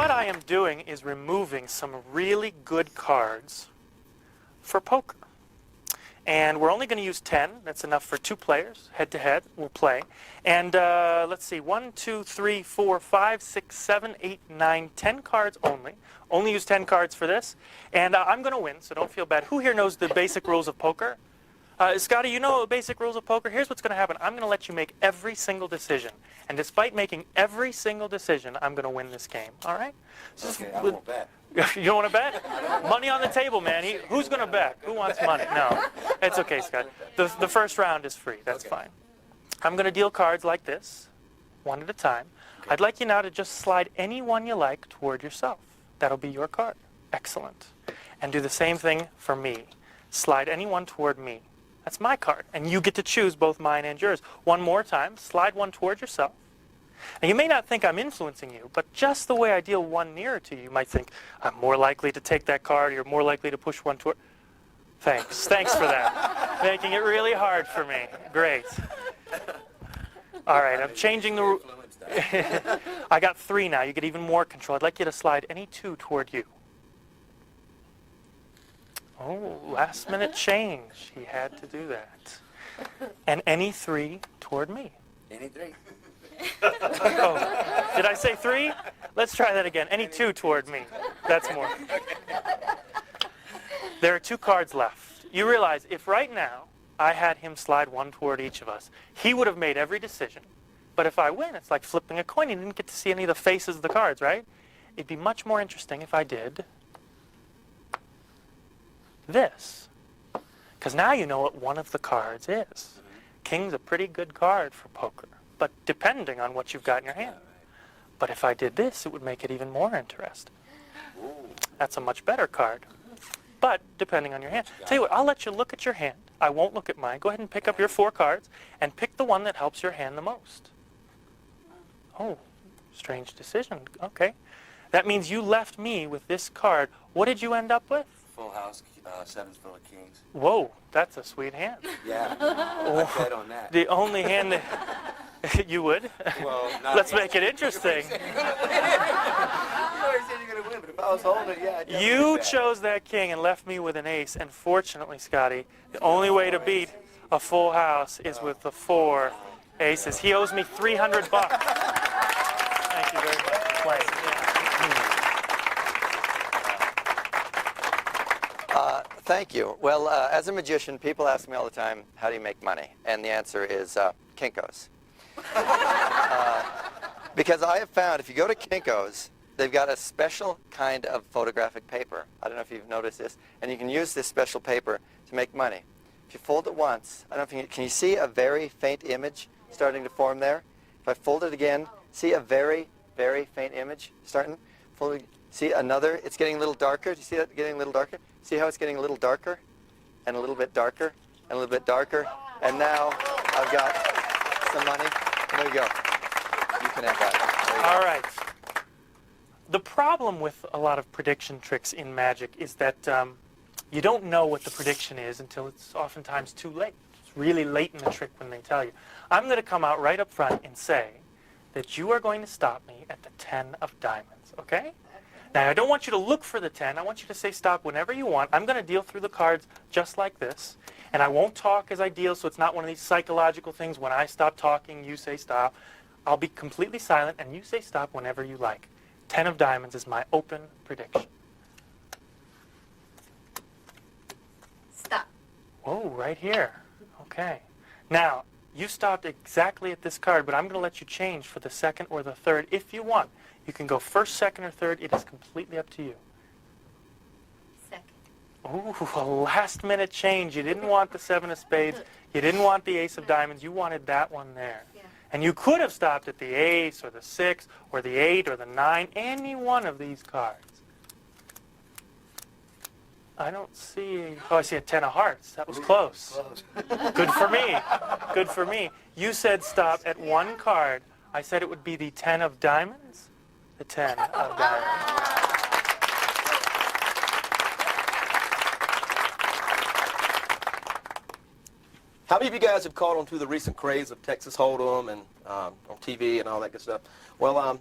what I am doing is removing some really good cards for poker. And we're only going to use 10. That's enough for 2 players. Head-to-head, we'll play. And let's see, 1, 2, 3, 4, 5, 6, 7, 8, 9, 10 cards only. Only use 10 cards for this. And I'm going to win, so don't feel bad. Who here knows the basic rules of poker? Scotty, you know the basic rules of poker? Here's what's going to happen. I'm going to let you make every single decision. And despite making every single decision, I'm going to win this game. All right? So Okay, I won't bet. You don't want to bet? Money on the table, man. Who's going to bet? Who wants money? No. It's okay, Scott. The first round is free. That's fine. I'm going to deal cards like this, one at a time. Okay. I'd like you now to just slide any one you like toward yourself. That'll be your card. Excellent. And do the same thing for me. Slide any one toward me. That's my card. And you get to choose both mine and yours. One more time. Slide one toward yourself. And you may not think I'm influencing you, but just the way I deal one nearer to you, you might think, I'm more likely to take that card, or you're more likely to push one toward... Thanks. Thanks for that. Making it really hard for me. Great. All right, I'm changing the... I got 3 now. You get even more control. I'd like you to slide any 2 toward you. Oh, last minute change. He had to do that. And any 3 toward me. Any 3? Oh, did I say 3? Let's try that again. Any 2 toward me. That's more. There are 2 cards left. You realize if right now I had him slide 1 toward each of us, he would have made every decision. But if I win, it's like flipping a coin. You didn't get to see any of the faces of the cards, right? It'd be much more interesting if I did this. Because now you know what one of the cards is. King's a pretty good card for poker, but depending on what you've got in your hand. But if I did this, it would make it even more interesting. That's a much better card, but depending on your hand. Tell you what, I'll let you look at your hand. I won't look at mine. Go ahead and pick up your 4 cards and pick the one that helps your hand the most. Oh, strange decision. Okay. That means you left me with this card. What did you end up with? Full house, 7's full of kings. Whoa, that's a sweet hand. Yeah, I bet on that. The only hand that... You would? Well, not Let's make it interesting. You always said you're going to win, but if I was holding it, yeah, I'd definitely You bet. chose that king and left me with an ace, and fortunately, Scotty, the only way to beat a full house is with the 4 aces. He owes me $300. Thank you very much for playing. Thank you. Well, as a magician, people ask me all the time, how do you make money? And the answer is Kinkos. Because I have found if you go to Kinkos, they've got a special kind of photographic paper. I don't know if you've noticed this. And you can use this special paper to make money. If you fold it once, I don't know if you can you see a very faint image starting to form there? If I fold it again, see a very, very faint image starting? Fold it, see another, it's getting a little darker. Do you see that getting a little darker? See how it's getting a little darker? And a little bit darker? And a little bit darker? And now I've got some money. There you go. You can have that. All right. The problem with a lot of prediction tricks in magic is that you don't know what the prediction is until it's oftentimes too late. It's really late in the trick when they tell you. I'm going to come out right up front and say that you are going to stop me at the 10 of diamonds, okay? Now, I don't want you to look for the 10. I want you to say stop whenever you want. I'm going to deal through the cards just like this. And I won't talk as I deal, so it's not one of these psychological things. When I stop talking, you say stop. I'll be completely silent, and you say stop whenever you like. 10 of diamonds is my open prediction. Stop. Whoa, right here. Okay. Now, you stopped exactly at this card, but I'm going to let you change for the 2nd or the 3rd if you want. You can go 1st, 2nd, or 3rd. It is completely up to you. 2nd. Ooh, a last-minute change. You didn't want the 7 of spades. You didn't want the ace of diamonds. You wanted that one there. Yeah. And you could have stopped at the ace or the 6 or the 8 or the 9, any one of these cards. I don't see... Oh, I see a 10 of hearts. That was close. Good for me. Good for me. You said stop at one card. I said it would be the 10 of diamonds. The 10 of diamonds. How many of you guys have caught on to the recent craze of Texas Hold'em and on TV and all that good stuff? Well,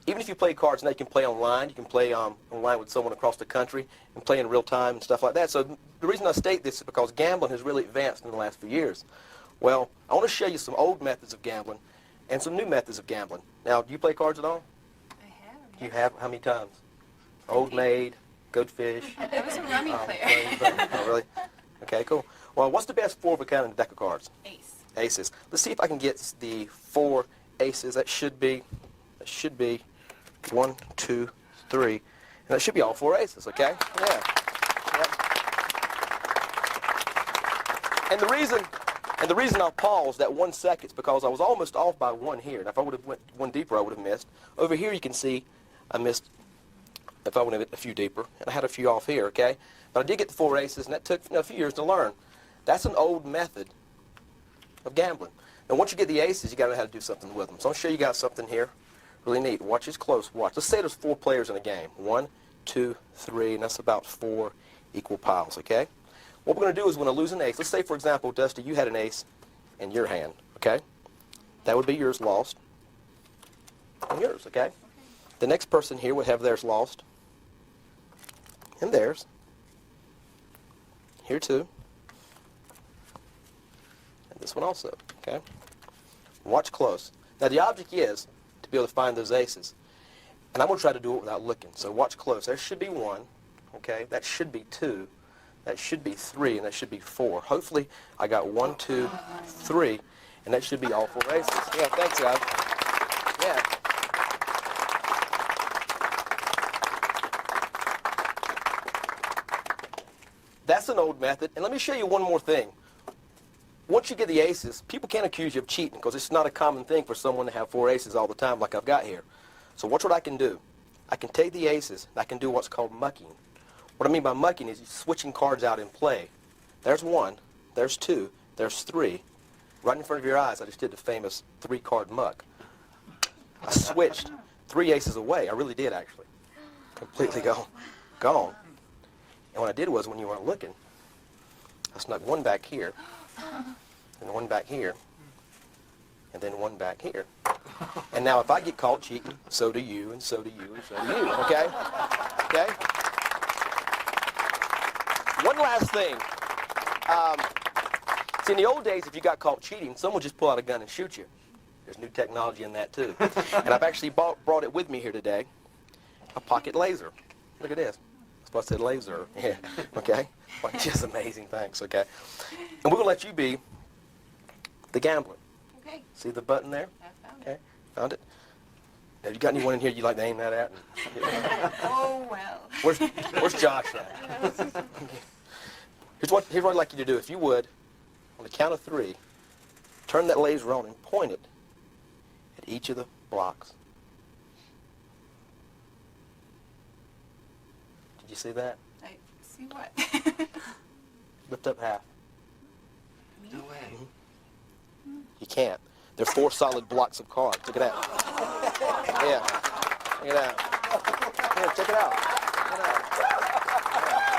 even if you play cards now, you can play online. You can play online with someone across the country and play in real time and stuff like that. So the reason I state this is because gambling has really advanced in the last few years. Well, I want to show you some old methods of gambling and some new methods of gambling. Now, do you play cards at all? I have. You have? How many times? Old Maid, Goldfish. I was a rummy player. Oh, really? Okay, cool. Well, what's the best 4 of a kind in a deck of cards? Ace. Aces. Let's see if I can get the 4 aces. That should be 1, 2, 3. And that should be all 4 aces, okay? Yeah. Yep. And the reason I'll pause that 1 second is because I was almost off by 1 here. Now, if I would have went 1 deeper, I would have missed. Over here, you can see I missed, if I would have went a few deeper, and I had a few off here, okay? But I did get the 4 aces, and that took a few years to learn. That's an old method of gambling. And once you get the aces, you got to know how to do something with them. So I'll show you guys something here, really neat. Watch this close. Watch. Let's say there's 4 players in a game. 1, 2, 3, and that's about 4 equal piles, okay? What we're going to do is we're going to lose an ace. Let's say, for example, Dusty, you had an ace in your hand, okay? That would be yours lost. And yours, okay? The next person here would have theirs lost. And theirs. Here too. And this one also, okay? Watch close. Now the object is to be able to find those aces. And I'm going to try to do it without looking. So watch close. There should be 1, okay? That should be 2. That should be 3, and that should be 4. Hopefully I got 1, 2, 3, and that should be all 4 aces. Yeah, thanks, guys. Yeah. That's an old method. And let me show you one more thing. Once you get the aces, people can't accuse you of cheating because it's not a common thing for someone to have 4 aces all the time like I've got here. So watch what I can do. I can take the aces, and I can do what's called mucking. What I mean by mucking is switching cards out in play. There's 1, there's 2, there's 3. Right in front of your eyes, I just did the famous 3-card muck. I switched 3 aces away. I really did, actually. Completely gone. And what I did was, when you weren't looking, I snuck 1 back here, and 1 back here, and then 1 back here. And now if I get caught cheating, so do you, and so do you, and so do you, okay? Okay? One last thing. See, in the old days, if you got caught cheating, someone would just pull out a gun and shoot you. There's new technology in that, too. And I've actually brought it with me here today, a pocket laser. Look at this. That's what I said, laser. Yeah, okay? Just amazing, thanks, okay? And we're going to let you be the gambler. Okay. See the button there? I found Okay, found it? Have you got anyone in here you'd like to aim that at? Oh, well. Where's Josh at? Here's what I'd like you to do. If you would, on the count of 3, turn that laser on and point it at each of the blocks. Did you see that? I see what? Lift up half. No way. You can't. They're 4 solid blocks of cards. Look at that. Yeah. Look at that. Here, check it out. Check it out. Yeah.